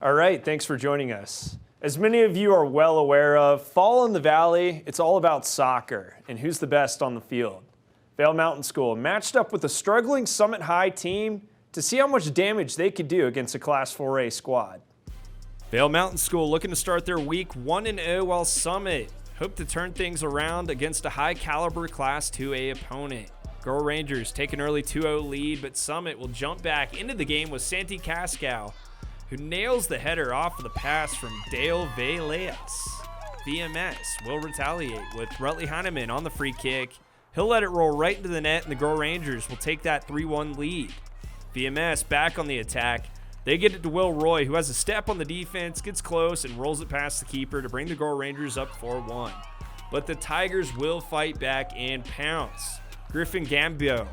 All right, thanks for joining us. As many of you are well aware of, fall in the Valley, it's all about soccer and who's the best on the field. Vail Mountain School matched up with a struggling Summit High team to see how much damage they could do against a Class 4A squad. Vail Mountain School looking to start their week 1-0 while Summit hope to turn things around against a high-caliber Class 2A opponent. Gore Rangers take an early 2-0 lead, but Summit will jump back into the game with Santi Cascal, who nails the header off of the pass from Dale Valeas. VMS will retaliate with Rutley Heineman on the free kick. He'll let it roll right into the net, and the Gore Rangers will take that 3-1 lead. VMS back on the attack. They get it to Will Roy, who has a step on the defense, gets close, and rolls it past the keeper to bring the Gore Rangers up 4-1. But the Tigers will fight back and pounce. Griffin Gambio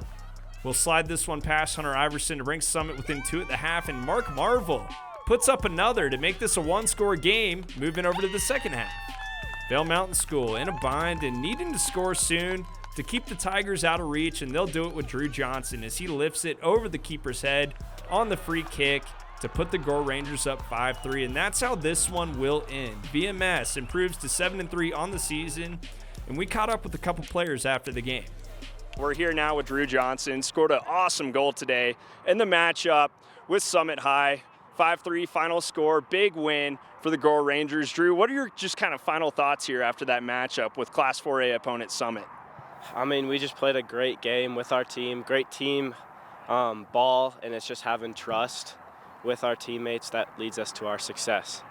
will slide this one past Hunter Iverson to bring Summit within 2 at the half, and Mark Marvel puts up another to make this a one-score game, moving over to the second half. Vail Mountain School in a bind and needing to score soon to keep the Tigers out of reach, and they'll do it with Drew Johnson as he lifts it over the keeper's head on the free kick to put the Gore Rangers up 5-3, and that's how this one will end. VMS improves to 7-3 on the season, and we caught up with a couple players after the game. We're here now with Drew Johnson, scored an awesome goal today in the matchup with Summit High. 5-3 final score, big win for the Gore Rangers. Drew, what are your just kind of final thoughts here after that matchup with Class 4A opponent Summit? I mean, we just played a great game with our team, great team ball, and it's just having trust with our teammates that leads us to our success.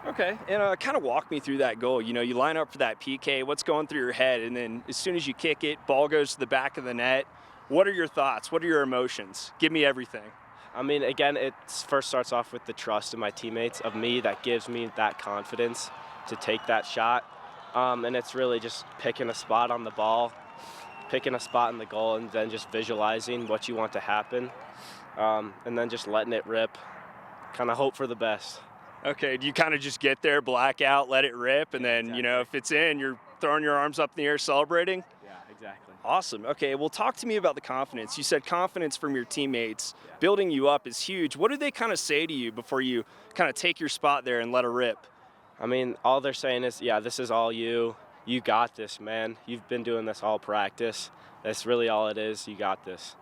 Okay, and kind of walk me through that goal. You know, you line up for that PK, what's going through your head, and then as soon as you kick it, ball goes to the back of the net. What are your thoughts? What are your emotions? Give me everything. I mean, again, it first starts off with the trust of my teammates, of me, that gives me that confidence to take that shot. And it's really just picking a spot on the ball, picking a spot in the goal, and then just visualizing what you want to happen, and then just letting it rip, kind of hope for the best. Okay, do you kind of just get there, black out, let it rip, and then, Exactly. you know, if it's in, you're throwing your arms up in the air celebrating? Yeah, exactly. Awesome. Okay, well, talk to me about the confidence. You said confidence from your teammates. Building you up is huge. What do they kind of say to you before you kind of take your spot there and let it rip? I mean, all they're saying is, yeah, this is all you. You got this, man. You've been doing this all practice. That's really all it is. You got this.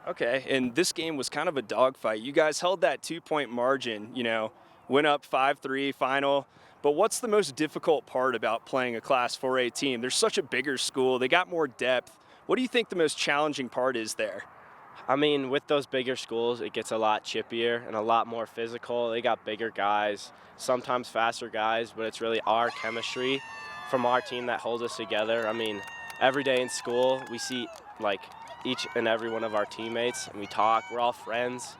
Okay, and this game was kind of a dogfight. You guys held that 2-point margin, you know, went up 5-3 final. But what's the most difficult part about playing a Class 4A team? They're such a bigger school. They got more depth. What do you think the most challenging part is there? I mean, with those bigger schools, it gets a lot chippier and a lot more physical. They got bigger guys, sometimes faster guys, but it's really our chemistry from our team that holds us together. I mean, every day in school, we see like each and every one of our teammates, and we talk. We're all friends,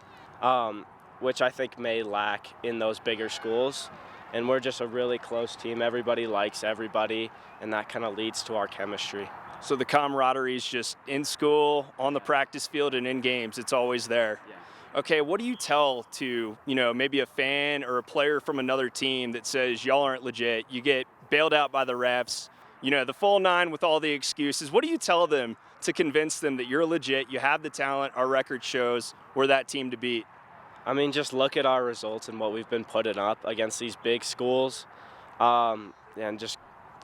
which I think may lack in those bigger schools. And we're just a really close team. Everybody likes everybody, and that kind of leads to our chemistry. So the camaraderie is just in school, on the practice field, and in games. It's always there. Yeah. Okay, what do you tell to, you know, maybe a fan or a player from another team that says y'all aren't legit? You get bailed out by the refs, you know, the full 9 with all the excuses. What do you tell them to convince them that you're legit, you have the talent, our record shows we're that team to beat? I mean, just look at our results and what we've been putting up against these big schools, and just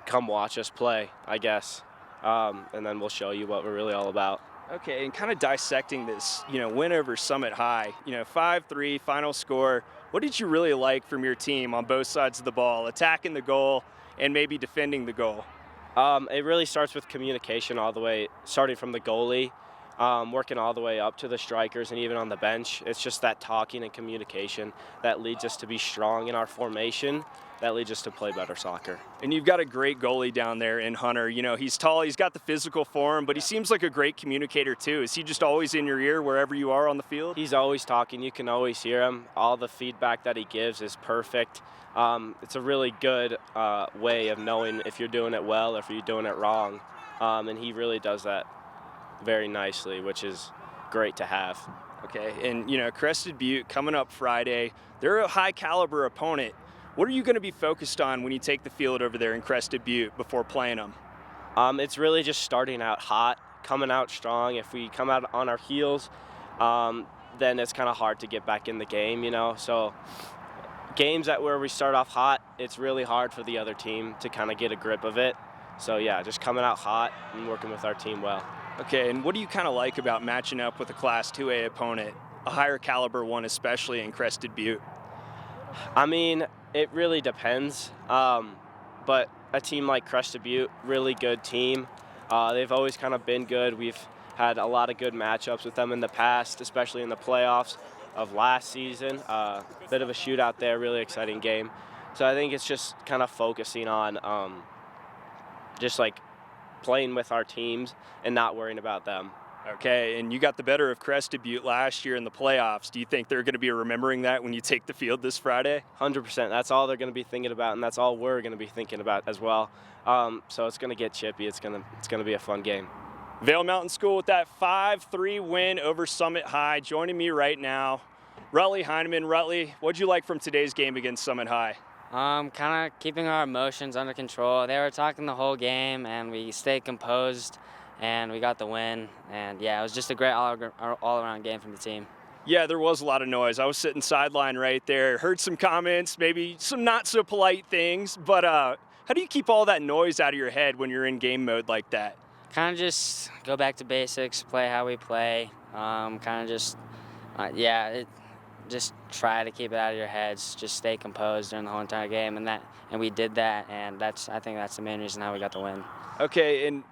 come watch us play, I guess. And then we'll show you what we're really all about. Okay, and kind of dissecting this, you know, win over Summit High, you know, 5-3 final score. What did you really like from your team on both sides of the ball, attacking the goal and maybe defending the goal? It really starts with communication all the way, starting from the goalie, working all the way up to the strikers and even on the bench. It's just that talking and communication that leads us to be strong in our formation, that leads us to play better soccer. And you've got a great goalie down there in Hunter. You know, he's tall, he's got the physical for him, but he seems like a great communicator too. Is he just always in your ear wherever you are on the field? He's always talking. You can always hear him. All the feedback that he gives is perfect. It's a really good way of knowing if you're doing it well or if you're doing it wrong. And he really does that very nicely, which is great to have. Okay, and you know, Crested Butte coming up Friday. They're a high caliber opponent. What are you going to be focused on when you take the field over there in Crested Butte before playing them? It's really just starting out hot, coming out strong. If we come out on our heels, then it's kind of hard to get back in the game, you know. So games where we start off hot, it's really hard for the other team to kind of get a grip of it. So yeah, just coming out hot and working with our team well. Okay, and what do you kind of like about matching up with a Class 2A opponent, a higher caliber one, especially in Crested Butte? I mean, it really depends, but a team like Crested Butte, really good team. They've always kind of been good. We've had a lot of good matchups with them in the past, especially in the playoffs of last season. Bit of a shootout there, really exciting game. So I think it's just kind of focusing on just like playing with our teams and not worrying about them. Okay, and you got the better of Crested Butte last year in the playoffs. Do you think they're going to be remembering that when you take the field this Friday? 100%. That's all they're going to be thinking about, and that's all we're going to be thinking about as well. So it's going to get chippy. It's going to be a fun game. Vail Mountain School with that 5-3 win over Summit High. Joining me right now, Rutley Heineman. Rutley, what'd you like from today's game against Summit High? Kind of keeping our emotions under control. They were talking the whole game, and we stayed composed, and we got the win. And yeah, it was just a great all-around game from the team. Yeah, there was a lot of noise. I was sitting sideline right there, heard some comments, maybe some not so polite things, but how do you keep all that noise out of your head when you're in game mode like that? Kind of just go back to basics, play how we play. Kind of just, just try to keep it out of your heads. Just stay composed during the whole entire game, and we did that. And I think that's the main reason how we got the win. Okay, and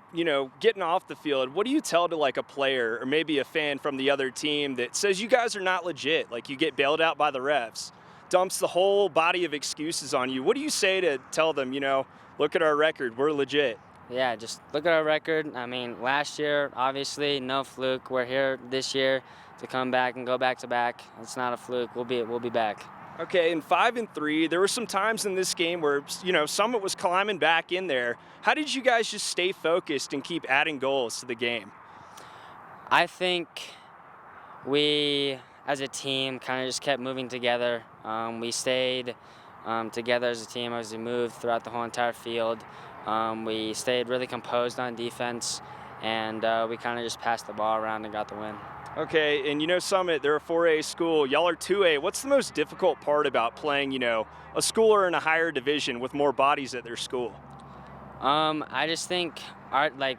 getting off the field, what do you tell to like a player or maybe a fan from the other team that says you guys are not legit, like you get bailed out by the refs, dumps the whole body of excuses on you? What do you say to tell them, look at our record, we're legit? Yeah, just look at our record. I mean, last year, obviously, no fluke. We're here this year to come back and go back to back. It's not a fluke. We'll be back. Okay, in 5-3, there were some times in this game where, Summit was climbing back in there. How did you guys just stay focused and keep adding goals to the game? I think we, as a team, kind of just kept moving together. We stayed together as a team as we moved throughout the whole entire field. We stayed really composed on defense, and we kind of just passed the ball around and got the win. Okay, and Summit, they're a 4A school. Y'all are 2A. What's the most difficult part about playing, a schooler in a higher division with more bodies at their school? I just think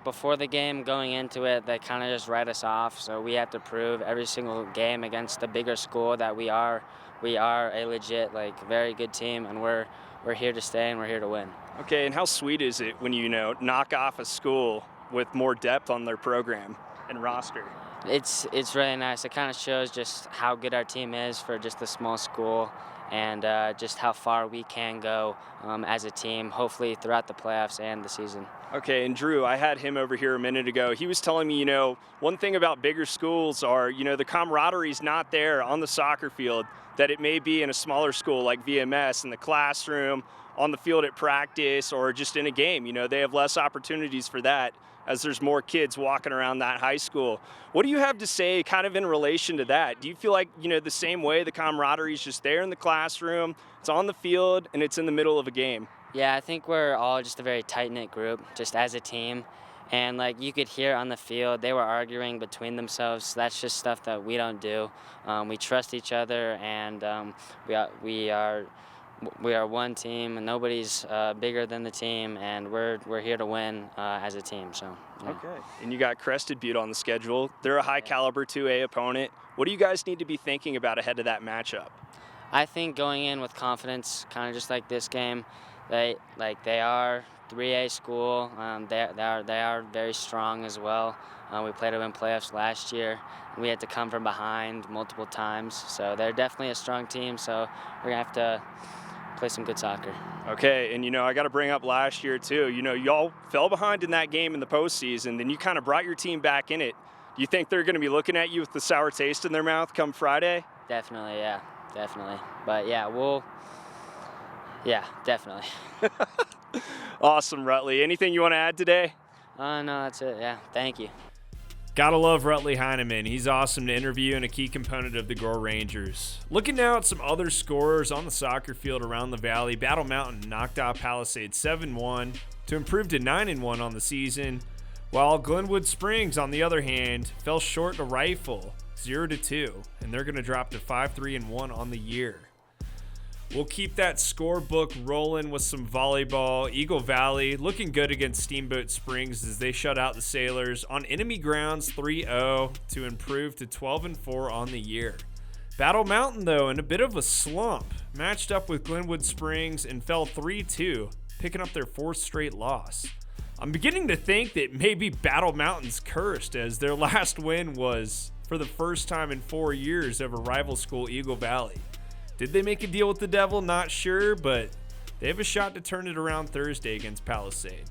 before the game going into it, they kind of just write us off. So we have to prove every single game against the bigger school that we are a legit, very good team, and we're here to stay and we're here to win. Okay, and how sweet is it when you knock off a school with more depth on their program and roster? It's really nice. It kind of shows just how good our team is for just a small school, and just how far we can go as a team, hopefully throughout the playoffs and the season. Okay, and Drew, I had him over here a minute ago. He was telling me, one thing about bigger schools are, the camaraderie's not there on the soccer field that it may be in a smaller school like VMS, in the classroom, on the field at practice, or just in a game. They have less opportunities for that as there's more kids walking around that high school. What do you have to say kind of in relation to that? Do you feel like, the same way the camaraderie is just there in the classroom, it's on the field, and it's in the middle of a game? Yeah, I think we're all just a very tight-knit group, just as a team. And you could hear on the field, they were arguing between themselves. That's just stuff that we don't do. We trust each other, and we are one team, and nobody's bigger than the team, and we're here to win as a team. So. Yeah. Okay. And you got Crested Butte on the schedule. They're a high-caliber 2A opponent. What do you guys need to be thinking about ahead of that matchup? I think going in with confidence, kind of just like this game. They are 3A school. They are very strong as well. We played them in playoffs last year. We had to come from behind multiple times, so they're definitely a strong team. So we're gonna have to play some good soccer. Okay, and I got to bring up last year too. Y'all fell behind in that game in the postseason, then you kind of brought your team back in it. Do you think they're going to be looking at you with the sour taste in their mouth come Friday? Definitely, yeah, definitely. But yeah, definitely. Awesome, Rutley. Anything you want to add today? No, that's it. Yeah, thank you. Gotta love Rutley Heineman. He's awesome to interview and a key component of the Gore Rangers. Looking now at some other scorers on the soccer field around the valley, Battle Mountain knocked out Palisades 7-1 to improve to 9-1 on the season, while Glenwood Springs, on the other hand, fell short to Rifle 0-2, and they're going to drop to 5-3-1 on the year. We'll keep that scorebook rolling with some volleyball. Eagle Valley looking good against Steamboat Springs as they shut out the Sailors on enemy grounds 3-0 to improve to 12-4 on the year. Battle Mountain, though, in a bit of a slump, matched up with Glenwood Springs and fell 3-2, picking up their fourth straight loss. I'm beginning to think that maybe Battle Mountain's cursed, as their last win was for the first time in 4 years over rival school Eagle Valley. Did they make a deal with the devil? Not sure, but they have a shot to turn it around Thursday against Palisade.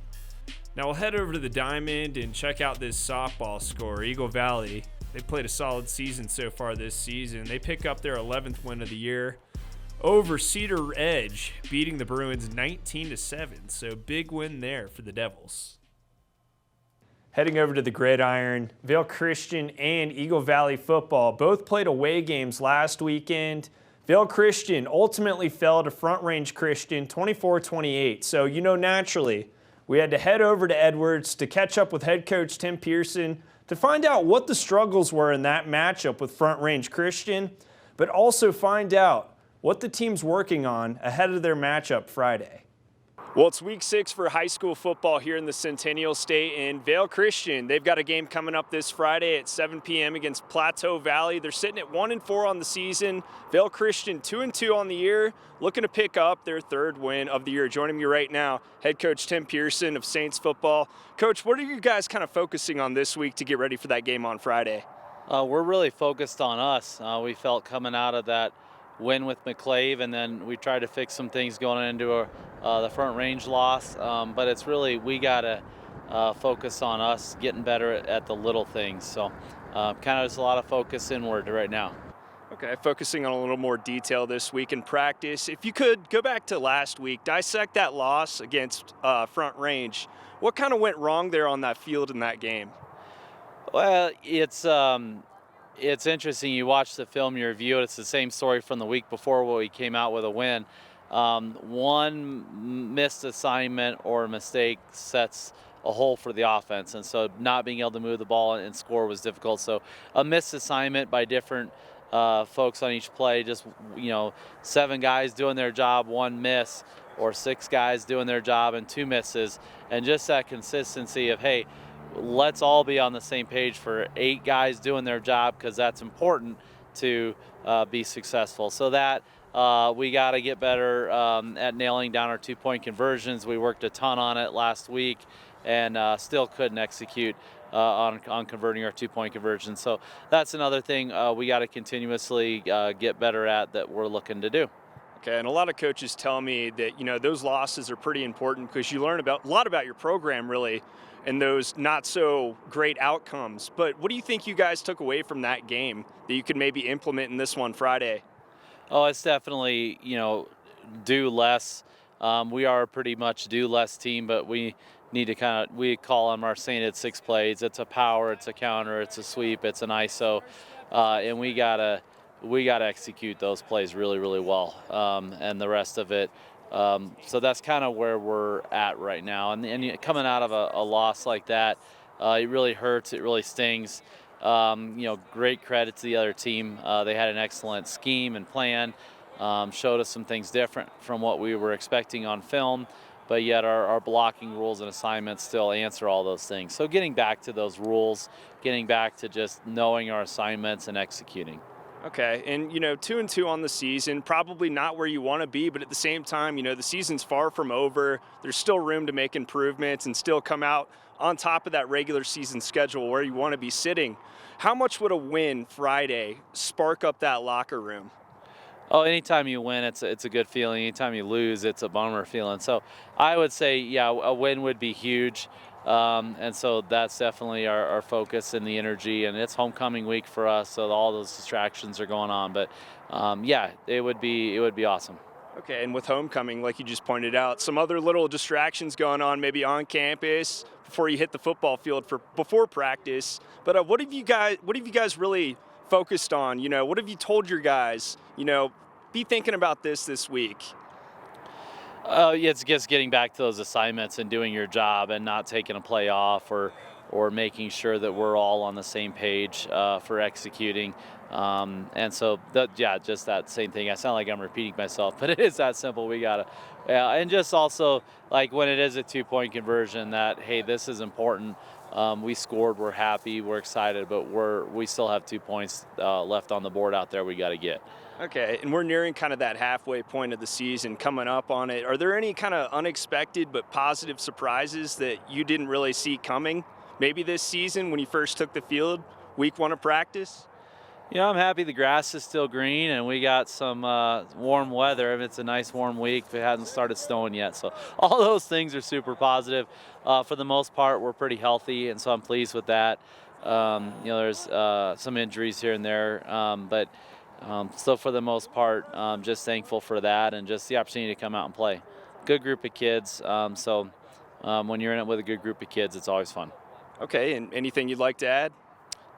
Now we'll head over to the Diamond and check out this softball score. Eagle Valley, they played a solid season so far this season. They pick up their 11th win of the year over Cedar Edge, beating the Bruins 19-7. So big win there for the Devils. Heading over to the Gridiron, Vail Christian and Eagle Valley football both played away games last weekend. Vail Christian ultimately fell to Front Range Christian 24-28. So, naturally, we had to head over to Edwards to catch up with head coach Tim Pierson to find out what the struggles were in that matchup with Front Range Christian, but also find out what the team's working on ahead of their matchup Friday. Well, it's week 6 for high school football here in the Centennial State, and Vail Christian, they've got a game coming up this Friday at 7 p.m. against Plateau Valley. They're sitting at 1-4 on the season. Vail Christian 2-2 on the year, looking to pick up their 3rd win of the year. Joining me right now, head coach Tim Pierson of Saints football. Coach, what are you guys kind of focusing on this week to get ready for that game on Friday? We're really focused on us. We felt coming out of that win with McClave, and then we tried to fix some things going into the Front Range loss. But it's really, we got to focus on us getting better at the little things. So kind of just a lot of focus inward right now. Okay, focusing on a little more detail this week in practice. If you could go back to last week, dissect that loss against Front Range. What kind of went wrong there on that field in that game? Well, it's interesting. You watch the film, you review it. It's the same story from the week before where we came out with a win. One missed assignment or mistake sets a hole for the offense, and so not being able to move the ball and score was difficult. So a missed assignment by different folks on each play, just 7 guys doing their job, 1 miss, or 6 guys doing their job and 2 misses, and just that consistency of, hey, let's all be on the same page for 8 guys doing their job, because that's important to be successful. So that we got to get better at nailing down our 2-point conversions. We worked a ton on it last week and still couldn't execute on converting our 2-point conversions. So that's another thing we got to continuously get better at that we're looking to do. Okay, and a lot of coaches tell me that, those losses are pretty important because you learn a lot about your program, really, and those not so great outcomes. But what do you think you guys took away from that game that you could maybe implement in this one Friday? Oh, it's definitely, do less. We are a pretty much do less team, but we need to we call them our sainted 6 plays. It's a power, it's a counter, it's a sweep, it's an ISO, and we gotta execute those plays really, really well, and the rest of it. So that's kind of where we're at right now. And coming out of a loss like that, it really hurts. It really stings. Great credit to the other team. They had an excellent scheme and plan, showed us some things different from what we were expecting on film, but yet our blocking rules and assignments still answer all those things. So getting back to those rules, getting back to just knowing our assignments and executing. Okay, and 2-2 on the season, probably not where you want to be, but at the same time, the season's far from over. There's still room to make improvements and still come out on top of that regular season schedule where you want to be sitting. How much would a win Friday spark up that locker room? Oh, anytime you win, it's a good feeling. Anytime you lose, it's a bummer feeling. So I would say, yeah, a win would be huge. And so that's definitely our focus and the energy, and it's homecoming week for us, so all those distractions are going on. But yeah, it would be awesome. Okay, and with homecoming, like you just pointed out, some other little distractions going on maybe on campus before you hit the football field before practice. But what have you guys really focused on? What have you told your guys? Be thinking about this week. It's just getting back to those assignments and doing your job and not taking a play off or or making sure that we're all on the same page for executing. And so, just that same thing. I sound like I'm repeating myself, but it is that simple. We got to, and just also, like when it is a 2-point conversion, that, hey, this is important. We scored, we're happy, we're excited, but we still have 2 points left on the board out there we got to get. Okay, and we're nearing kind of that halfway point of the season, coming up on it. Are there any kind of unexpected but positive surprises that you didn't really see coming, maybe this season when you first took the field, week 1 of practice? I'm happy the grass is still green and we got some warm weather. I mean, it's a nice warm week. It hasn't started snowing yet. So all those things are super positive. For the most part, we're pretty healthy, and so I'm pleased with that. There's some injuries here and there, but still for the most part, just thankful for that and just the opportunity to come out and play. Good group of kids. So when you're in it with a good group of kids, it's always fun. Okay, and anything you'd like to add?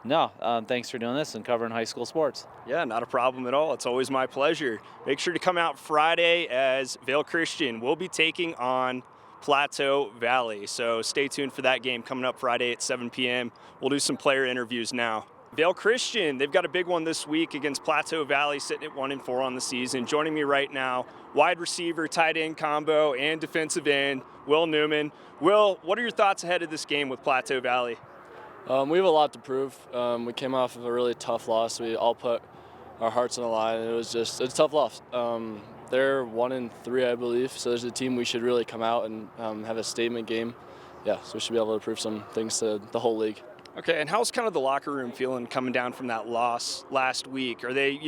No, thanks for doing this and covering high school sports. Yeah, not a problem at all. It's always my pleasure. Make sure to come out Friday as Vail Christian will be taking on Plateau Valley. So stay tuned for that game coming up Friday at 7 p.m. We'll do some player interviews now. Vail Christian, they've got a big one this week against Plateau Valley, sitting at 1-4 on the season. Joining me right now, wide receiver, tight end combo, and defensive end, Will Newman. Will, what are your thoughts ahead of this game with Plateau Valley? We have a lot to prove. We came off of a really tough loss. We all put our hearts on the line, and it's a tough loss. They're 1-3, I believe, so there's a team we should really come out and have a statement game. Yeah, so we should be able to prove some things to the whole league. Okay, and how's kind of the locker room feeling coming down from that loss last week? Are they,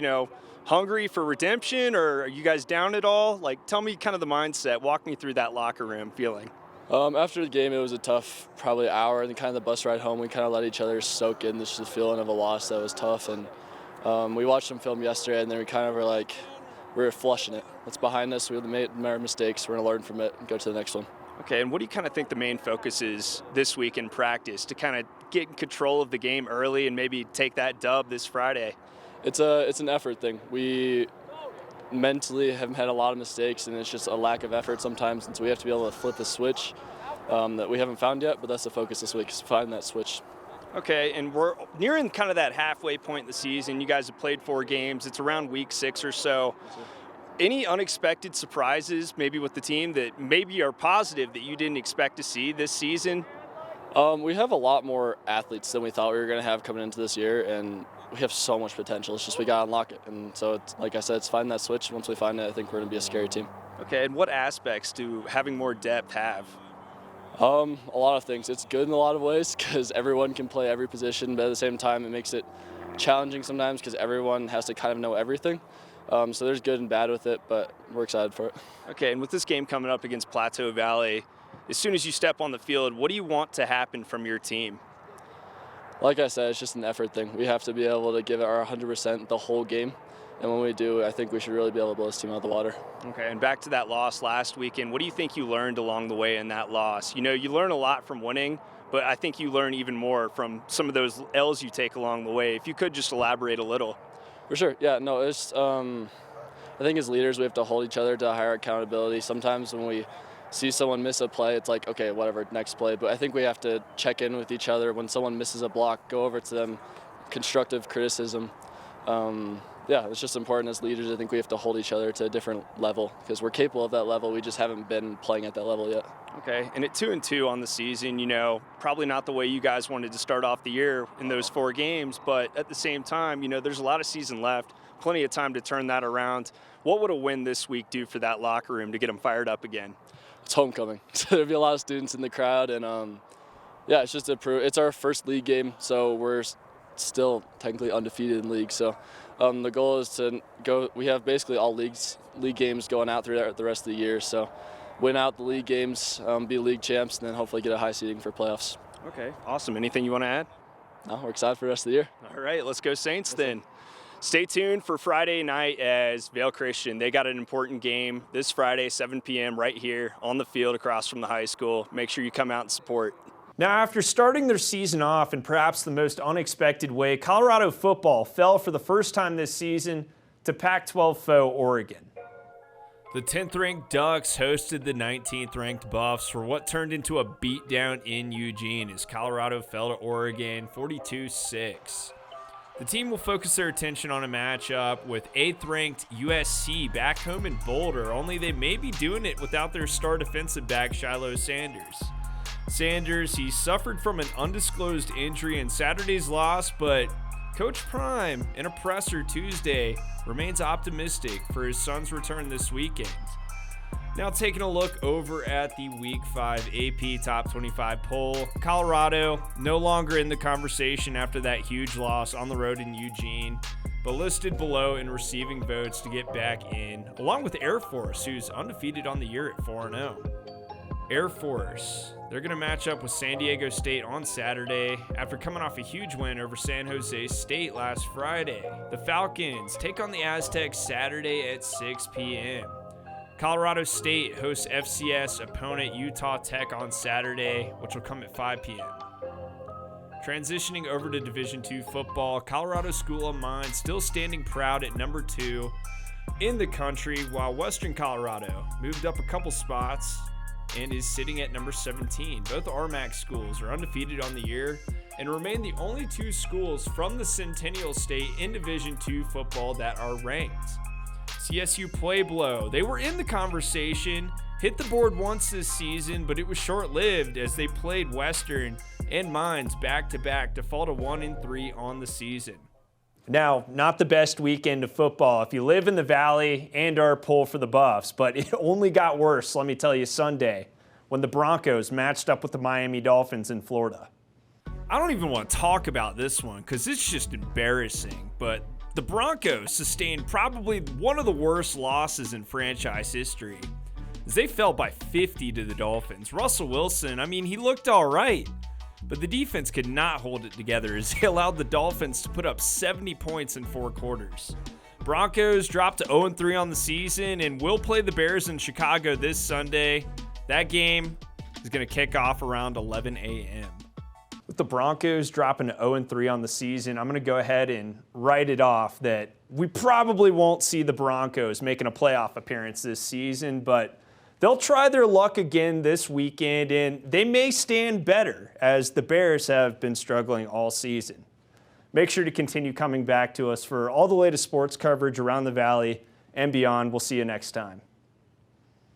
hungry for redemption, or are you guys down at all? Like, tell me kind of the mindset. Walk me through that locker room feeling. After the game, it was a tough probably hour, and kind of the bus ride home, we kind of let each other soak in this feeling of a loss that was tough. And we watched some film yesterday, and then we kind of were like, we were flushing it. It's behind us. We made our mistakes. We're going to learn from it and go to the next one. Okay, and what do you kind of think the main focus is this week in practice to kind of get in control of the game early and maybe take that dub this Friday? It's an effort thing. We mentally have had a lot of mistakes, and it's just a lack of effort sometimes, and so we have to be able to flip the switch that we haven't found yet, but that's the focus this week, is find that switch. Okay, and we're nearing kind of that halfway point in the season. You guys have played 4 games. It's around week 6 or so. Any unexpected surprises maybe with the team that maybe are positive that you didn't expect to see this season? We have a lot more athletes than we thought we were going to have coming into this year, and we have so much potential. It's just we got to unlock it. And so, it's, like I said, it's find that switch. Once we find it, I think we're going to be a scary team. Okay, and what aspects do having more depth have? A lot of things. It's good in a lot of ways because everyone can play every position, but at the same time, it makes it challenging sometimes because everyone has to kind of know everything. So there's good and bad with it, but we're excited for it. Okay, and with this game coming up against Plateau Valley, as soon as you step on the field, what do you want to happen from your team? Like I said, it's just an effort thing. We have to be able to give it our 100% the whole game. And when we do, I think we should really be able to blow this team out of the water. Okay, and back to that loss last weekend, what do you think you learned along the way in that loss? You learn a lot from winning, but I think you learn even more from some of those L's you take along the way. If you could just elaborate a little. For sure. Yeah, no, it's, I think as leaders, we have to hold each other to higher accountability. Sometimes when we see someone miss a play, it's like, okay, whatever, next play. But I think we have to check in with each other. When someone misses a block, go over to them, constructive criticism. Yeah, it's just important as leaders. I think we have to hold each other to a different level because we're capable of that level. We just haven't been playing at that level yet. Okay, and at 2-2 on the season, probably not the way you guys wanted to start off the year in those 4 games, but at the same time, there's a lot of season left, plenty of time to turn that around. What would a win this week do for that locker room to get them fired up again? It's homecoming, so there'll be a lot of students in the crowd, and yeah, it's just it's our first league game, so we're still technically undefeated in league. So the goal is to go. We have basically all league games going out through the rest of the year. So win out the league games, be league champs, and then hopefully get a high seeding for playoffs. Okay, awesome. Anything you want to add? No, we're excited for the rest of the year. All right, let's go Saints then. Stay tuned for Friday night as Vail Christian. They got an important game this Friday, 7 p.m. right here on the field across from the high school. Make sure you come out and support. Now, after starting their season off in perhaps the most unexpected way, Colorado football fell for the first time this season to Pac-12 foe Oregon. The 10th-ranked Ducks hosted the 19th-ranked Buffs for what turned into a beatdown in Eugene as Colorado fell to Oregon 42-6. The team will focus their attention on a matchup with 8th-ranked USC back home in Boulder, only they may be doing it without their star defensive back Shiloh Sanders. Sanders, he suffered from an undisclosed injury in Saturday's loss, but Coach Prime, in a presser Tuesday, remains optimistic for his son's return this weekend. Now taking a look over at the Week 5 AP Top 25 poll. Colorado no longer in the conversation after that huge loss on the road in Eugene, but listed below in receiving votes to get back in, along with Air Force, who's undefeated on the year at 4-0. Air Force, they're going to match up with San Diego State on Saturday after coming off a huge win over San Jose State last Friday. The Falcons take on the Aztecs Saturday at 6 p.m. Colorado State hosts FCS opponent Utah Tech on Saturday, which will come at 5 p.m. Transitioning over to Division II football, Colorado School of Mines still standing proud at number 2 in the country, while Western Colorado moved up a couple spots and is sitting at number 17. Both RMAC schools are undefeated on the year and remain the only 2 schools from the Centennial State in Division II football that are ranked. CSU Pueblo, they were in the conversation, hit the board once this season, but it was short-lived as they played Western and Mines back-to-back to fall to 1-3 on the season. Now, not the best weekend of football if you live in the Valley and are pulled for the Buffs, but it only got worse, let me tell you, Sunday when the Broncos matched up with the Miami Dolphins in Florida. I don't even want to talk about this one because it's just embarrassing, but the Broncos sustained probably one of the worst losses in franchise history as they fell by 50 to the Dolphins. Russell Wilson, I mean, he looked all right, but the defense could not hold it together as they allowed the Dolphins to put up 70 points in 4 quarters. Broncos dropped to 0-3 on the season and will play the Bears in Chicago this Sunday. That game is going to kick off around 11 a.m. With the Broncos dropping to 0-3 on the season, I'm going to go ahead and write it off that we probably won't see the Broncos making a playoff appearance this season, but they'll try their luck again this weekend, and they may stand better as the Bears have been struggling all season. Make sure to continue coming back to us for all the latest sports coverage around the Valley and beyond. We'll see you next time.